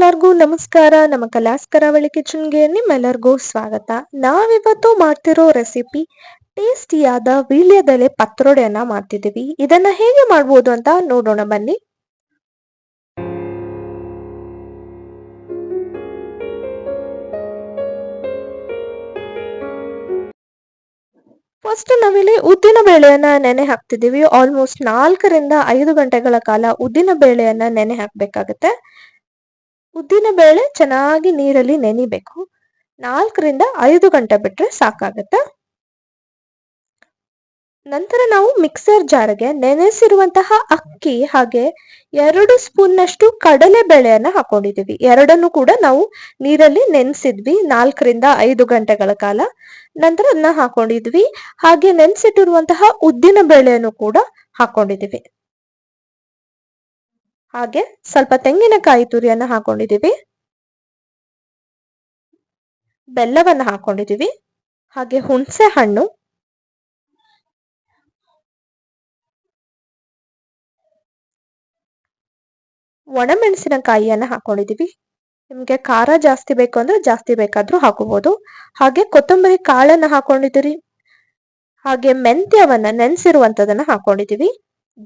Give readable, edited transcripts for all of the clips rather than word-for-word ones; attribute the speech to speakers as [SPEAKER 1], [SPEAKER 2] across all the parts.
[SPEAKER 1] ಎಲ್ಲರಿಗೂ ನಮಸ್ಕಾರ. ನಮ್ಮ ಕಲಾಸ್ ಕರಾವಳಿ ಕಿಚನ್ಗೆ ನಿಮ್ಮೆಲ್ಲರಿಗೂ ಸ್ವಾಗತ. ನಾವಿವತ್ತು ಮಾಡ್ತಿರೋ ರೆಸಿಪಿ ಟೇಸ್ಟಿಯಾದ ವೀಳ್ಯದೆಲೆ ಪತ್ರೊಡೆಯನ್ನ ಮಾಡ್ತಿದ್ದೀವಿ. ಇದನ್ನ ಹೇಗೆ ಮಾಡ್ಬೋದು ಅಂತ ನೋಡೋಣ ಬನ್ನಿ. ಫಸ್ಟ್ ನಾವಿಲ್ಲಿ ಉದ್ದಿನ ಬೇಳೆಯನ್ನ ನೆನೆ ಹಾಕ್ತಿದ್ದೀವಿ. ಆಲ್ಮೋಸ್ಟ್ 4 ರಿಂದ 5 ಗಂಟೆಗಳ ಕಾಲ ಉದ್ದಿನ ಬೇಳೆಯನ್ನ ನೆನೆ ಹಾಕ್ಬೇಕಾಗತ್ತೆ. ಉದ್ದಿನ ಬೇಳೆ ಚೆನ್ನಾಗಿ ನೀರಲ್ಲಿ ನೆನಿಬೇಕು. 4 ರಿಂದ 5 ಗಂಟೆ ಬಿಟ್ರೆ ಸಾಕಾಗತ್ತೆ. ನಂತರ ನಾವು ಮಿಕ್ಸರ್ ಜಾರ್ಗೆ ನೆನೆಸಿರುವಂತಹ ಅಕ್ಕಿ ಹಾಗೆ 2 ಸ್ಪೂನ್ನಷ್ಟು ಕಡಲೆ ಬೇಳೆಯನ್ನ ಹಾಕೊಂಡಿದೀವಿ. ಎರಡನ್ನು ಕೂಡ ನಾವು ನೀರಲ್ಲಿ ನೆನೆಸಿದ್ವಿ 4 ರಿಂದ 5 ಗಂಟೆಗಳ ಕಾಲ. ನಂತರ ಅದನ್ನ ಹಾಕೊಂಡಿದ್ವಿ. ಹಾಗೆ ನೆನೆಸಿಟ್ಟಿರುವಂತಹ ಉದ್ದಿನ ಬೇಳೆಯನ್ನು ಕೂಡ ಹಾಕೊಂಡಿದೀವಿ. ಹಾಗೆ ಸ್ವಲ್ಪ ತೆಂಗಿನಕಾಯಿ ತುರಿಯನ್ನ ಹಾಕೊಂಡಿದೀವಿ. ಬೆಲ್ಲವನ್ನ ಹಾಕೊಂಡಿದೀವಿ. ಹಾಗೆ ಹುಣಸೆ ಹಣ್ಣು, ಒಣಮೆಣಸಿನಕಾಯಿಯನ್ನ ಹಾಕೊಂಡಿದೀವಿ. ನಿಮ್ಗೆ ಖಾರ ಜಾಸ್ತಿ ಬೇಕು ಅಂದ್ರೆ ಜಾಸ್ತಿ ಬೇಕಾದ್ರೂ ಹಾಕೋಬಹುದು. ಹಾಗೆ ಕೊತ್ತಂಬರಿ ಕಾಳನ್ನ ಹಾಕೊಂಡಿದ್ದೀರಿ. ಹಾಗೆ ಮೆಂತ್ಯವನ್ನ ನೆನೆಸಿರುವಂತದನ್ನ ಹಾಕೊಂಡಿದೀವಿ.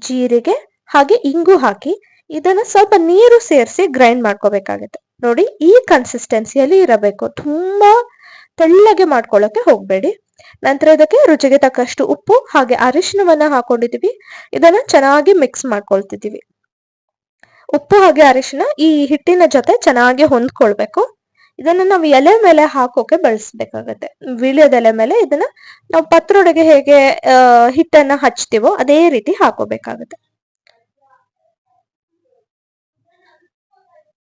[SPEAKER 1] ಜೀರಿಗೆ ಹಾಗೆ ಇಂಗು ಹಾಕಿ ಇದನ್ನ ಸ್ವಲ್ಪ ನೀರು ಸೇರಿಸಿ ಗ್ರೈಂಡ್ ಮಾಡ್ಕೋಬೇಕಾಗುತ್ತೆ. ನೋಡಿ, ಈ ಕನ್ಸಿಸ್ಟೆನ್ಸಿಯಲ್ಲಿ ಇರಬೇಕು. ತುಂಬಾ ತೆಳ್ಳಗೆ ಮಾಡ್ಕೊಳ್ಳೋಕೆ ಹೋಗ್ಬೇಡಿ. ನಂತರ ಇದಕ್ಕೆ ರುಚಿಗೆ ತಕ್ಕಷ್ಟು ಉಪ್ಪು ಹಾಗೆ ಅರಿಶಿನವನ್ನ ಹಾಕೊಂಡಿದೀವಿ. ಇದನ್ನ ಚೆನ್ನಾಗಿ ಮಿಕ್ಸ್ ಮಾಡ್ಕೊಳ್ತಿದೀವಿ. ಉಪ್ಪು ಹಾಗೆ ಅರಿಶಿನ ಈ ಹಿಟ್ಟಿನ ಜೊತೆ ಚೆನ್ನಾಗಿ ಹೊಂದ್ಕೊಳ್ಬೇಕು. ಇದನ್ನ ನಾವು ಎಲೆ ಮೇಲೆ ಹಾಕೋಕೆ ಬಳಸ್ಬೇಕಾಗತ್ತೆ. ವೀಳ್ಯದೆಲೆ ಮೇಲೆ ಇದನ್ನ ನಾವು ಪತ್ರೊಡೆಗೆ ಹೇಗೆ ಹಿಟ್ಟನ್ನ ಹಚ್ತೀವೋ ಅದೇ ರೀತಿ ಹಾಕೋಬೇಕಾಗತ್ತೆ.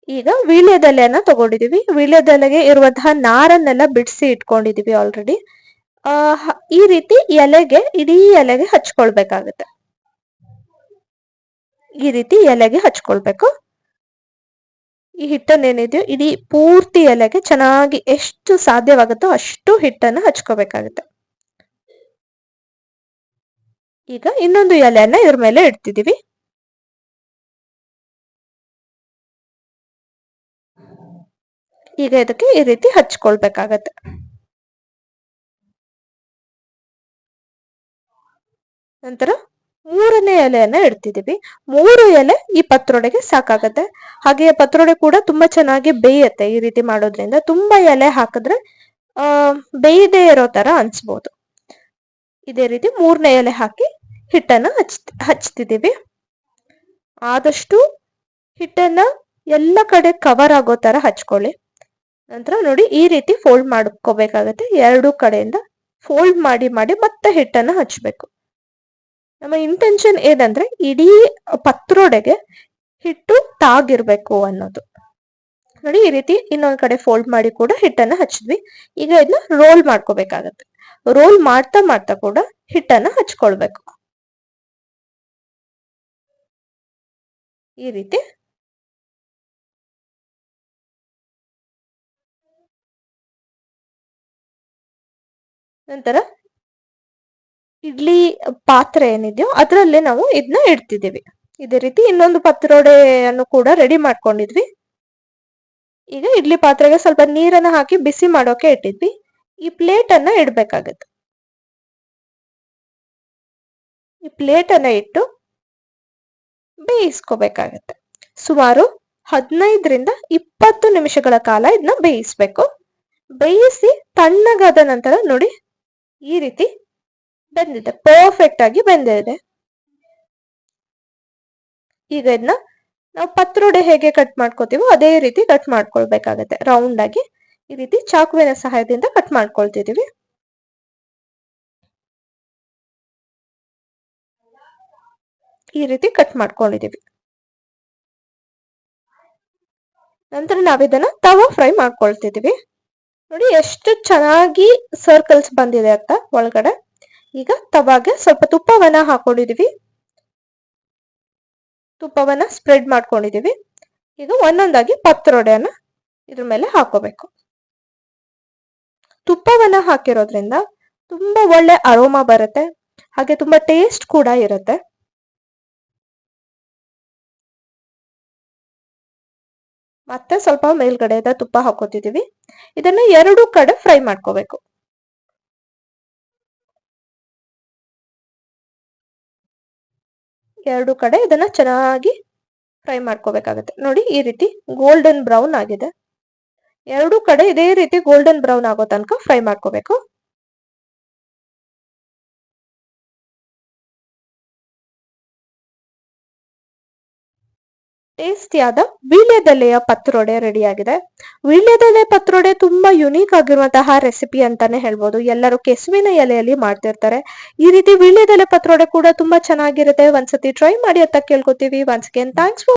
[SPEAKER 1] ಈಗ ವೀಳ್ಯದೆಲೆಯನ್ನ ತಗೊಂಡಿದೀವಿ. ವೀಳ್ಯದೆಲೆಗೆ ಇರುವಂತಹ ನಾರನ್ನೆಲ್ಲ ಬಿಡಿಸಿ ಇಟ್ಕೊಂಡಿದೀವಿ ಆಲ್ರೆಡಿ. ಈ ರೀತಿ ಎಲೆಗೆ ಇಡೀ ಎಲೆಗೆ ಹಚ್ಕೊಳ್ಬೇಕಾಗತ್ತೆ. ಈ ರೀತಿ ಎಲೆಗೆ ಹಚ್ಕೊಳ್ಬೇಕು. ಈ ಹಿಟ್ಟನ್ನೇನಿದೆಯೋ ಇಡೀ ಪೂರ್ತಿ ಎಲೆಗೆ ಚೆನ್ನಾಗಿ ಎಷ್ಟು ಸಾಧ್ಯವಾಗುತ್ತೋ ಅಷ್ಟು ಹಿಟ್ಟನ್ನ ಹಚ್ಕೋಬೇಕಾಗುತ್ತೆ. ಈಗ ಇನ್ನೊಂದು ಎಲೆಯನ್ನ ಇದ್ರ ಮೇಲೆ ಇಡ್ತಿದೀವಿ. ಈಗ ಇದಕ್ಕೆ ಈ ರೀತಿ ಹಚ್ಕೊಳ್ಬೇಕಾಗತ್ತೆ. ನಂತರ 3ನೇ ಎಲೆಯನ್ನ ಇಡ್ತಿದೀವಿ. 3 ಎಲೆ ಈ ಪತ್ರೊಡೆಗೆ ಸಾಕಾಗತ್ತೆ. ಹಾಗೆ ಪತ್ರೊಡೆ ಕೂಡ ತುಂಬಾ ಚೆನ್ನಾಗಿ ಬೇಯತ್ತೆ. ಈ ರೀತಿ ಮಾಡೋದ್ರಿಂದ ತುಂಬಾ ಎಲೆ ಹಾಕಿದ್ರೆ ಬೇಯದೇ ಇರೋ ತರ ಅನ್ಸ್ಬೋದು. ಇದೇ ರೀತಿ 3ನೇ ಎಲೆ ಹಾಕಿ ಹಿಟ್ಟನ್ನ ಹಚ್ತಿದೀವಿ. ಆದಷ್ಟು ಹಿಟ್ಟನ್ನ ಎಲ್ಲ ಕಡೆ ಕವರ್ ಆಗೋ ತರ ಹಚ್ಕೊಳ್ಳಿ. ನಂತರ ನೋಡಿ, ಈ ರೀತಿ ಫೋಲ್ಡ್ ಮಾಡ್ಕೋಬೇಕಾಗತ್ತೆ. 2 ಕಡೆಯಿಂದ ಫೋಲ್ಡ್ ಮಾಡಿ ಮಾಡಿ ಮತ್ತೆ ಹಿಟ್ಟನ್ನ ಹಚ್ಬೇಕು. ನಮ್ಮ ಇಂಟೆನ್ಷನ್ ಏನಂದ್ರೆ ಇಡೀ ಪತ್ರೊಡೆಗೆ ಹಿಟ್ಟು ತಾಗಿರ್ಬೇಕು ಅನ್ನೋದು. ನೋಡಿ, ಈ ರೀತಿ ಇನ್ನೊಂದ್ ಕಡೆ ಫೋಲ್ಡ್ ಮಾಡಿ ಕೂಡ ಹಿಟ್ಟನ್ನ ಹಚ್ಚಿದ್ವಿ. ಈಗ ಇದನ್ನ ರೋಲ್ ಮಾಡ್ಕೋಬೇಕಾಗತ್ತೆ. ರೋಲ್ ಮಾಡ್ತಾ ಮಾಡ್ತಾ ಕೂಡ ಹಿಟ್ಟನ್ನ ಹಚ್ಕೊಳ್ಬೇಕು. ಈ ರೀತಿ ನಂತರ ಇಡ್ಲಿ ಪಾತ್ರೆ ಏನಿದೆಯೋ ಅದರಲ್ಲಿ ನಾವು ಇದನ್ನ ಇಡ್ತಿದ್ದೀವಿ. ಇದೇ ರೀತಿ ಇನ್ನೊಂದು ಪತ್ರೊಡೆಯನ್ನು ಕೂಡ ರೆಡಿ ಮಾಡ್ಕೊಂಡಿದ್ವಿ. ಈಗ ಇಡ್ಲಿ ಪಾತ್ರೆಗೆ ಸ್ವಲ್ಪ ನೀರನ್ನ ಹಾಕಿ ಬಿಸಿ ಮಾಡೋಕೆ ಇಟ್ಟಿದ್ವಿ. ಈ ಪ್ಲೇಟ್ ಅನ್ನ ಇಡ್ಬೇಕಾಗತ್ತೆ. ಈ ಪ್ಲೇಟ್ ಅನ್ನ ಇಟ್ಟು ಬೇಯಿಸ್ಕೋಬೇಕಾಗತ್ತೆ. ಸುಮಾರು 15 ರಿಂದ 20 ನಿಮಿಷಗಳ ಕಾಲ ಇದನ್ನ ಬೇಯಿಸ್ಬೇಕು. ಬೇಯಿಸಿ ತಣ್ಣಗಾದ ನಂತರ ನೋಡಿ, ಈ ರೀತಿ ಬೆಂದಿದೆ, ಪರ್ಫೆಕ್ಟ್ ಆಗಿ ಬೆಂದಿದೆ. ಈಗ ಇದನ್ನ ನಾವು ಪತ್ರೊಡೆ ಹೇಗೆ ಕಟ್ ಮಾಡ್ಕೋತೀವೋ ಅದೇ ರೀತಿ ಕಟ್ ಮಾಡ್ಕೊಳ್ಬೇಕಾಗತ್ತೆ. ರೌಂಡ್ ಆಗಿ ಈ ರೀತಿ ಚಾಕುವಿನ ಸಹಾಯದಿಂದ ಕಟ್ ಮಾಡ್ಕೊಳ್ತಿದೀವಿ. ಈ ರೀತಿ ಕಟ್ ಮಾಡ್ಕೊಂಡಿದೀವಿ. ನಂತರ ನಾವಿದನ್ನ ತವಾ ಫ್ರೈ ಮಾಡ್ಕೊಳ್ತಿದೀವಿ. ನೋಡಿ ಎಷ್ಟು ಚೆನ್ನಾಗಿ ಸರ್ಕಲ್ಸ್ ಬಂದಿದೆ ಅಂತ ಒಳಗಡೆ. ಈಗ ತವಾಗೆ ಸ್ವಲ್ಪ ತುಪ್ಪವನ್ನ ಹಾಕೊಂಡಿದೀವಿ. ತುಪ್ಪವನ್ನ ಸ್ಪ್ರೆಡ್ ಮಾಡ್ಕೊಂಡಿದೀವಿ. ಈಗ ಒಂದೊಂದಾಗಿ ಪತ್ರೊಡೆಯನ್ನ ಇದ್ರ ಮೇಲೆ ಹಾಕೋಬೇಕು. ತುಪ್ಪವನ್ನ ಹಾಕಿರೋದ್ರಿಂದ ತುಂಬಾ ಒಳ್ಳೆ ಅರೋಮಾ ಬರುತ್ತೆ. ಹಾಗೆ ತುಂಬಾ ಟೇಸ್ಟ್ ಕೂಡ ಇರುತ್ತೆ. ಮತ್ತೆ ಸ್ವಲ್ಪ ಮೇಲ್ಗಡೆಯಿಂದ ತುಪ್ಪ ಹಾಕೋತಿದೀವಿ. ಇದನ್ನ 2 ಕಡೆ ಫ್ರೈ ಮಾಡ್ಕೋಬೇಕು. ಎರಡು ಕಡೆ ಇದನ್ನ ಚೆನ್ನಾಗಿ ಫ್ರೈ ಮಾಡ್ಕೋಬೇಕಾಗತ್ತೆ. ನೋಡಿ ಈ ರೀತಿ ಗೋಲ್ಡನ್ ಬ್ರೌನ್ ಆಗಿದೆ. ಎರಡು ಕಡೆ ಇದೇ ರೀತಿ ಗೋಲ್ಡನ್ ಬ್ರೌನ್ ಆಗೋ ತನಕ ಫ್ರೈ ಮಾಡ್ಕೋಬೇಕು. ಟೇಸ್ಟಿಯಾದ ವೀಳ್ಯದೆಲೆಯ ಪತ್ರೊಡೆ ರೆಡಿ ಆಗಿದೆ. ವೀಳ್ಯದೆಲೆ ಪತ್ರೊಡೆ ತುಂಬಾ ಯುನೀಕ್ ಆಗಿರುವಂತಹ ರೆಸಿಪಿ ಅಂತಾನೆ ಹೇಳ್ಬೋದು. ಎಲ್ಲರೂ ಕೆಸುವಿನ ಎಲೆಯಲ್ಲಿ ಮಾಡ್ತಿರ್ತಾರೆ. ಈ ರೀತಿ ವೀಳ್ಯದೆಲೆ ಪತ್ರೊಡೆ ಕೂಡ ತುಂಬಾ ಚೆನ್ನಾಗಿರುತ್ತೆ. ಒಂದ್ಸತಿ ಟ್ರೈ ಮಾಡಿ ಅಂತ ಕೇಳ್ಕೊತೀವಿ. Once again thanks for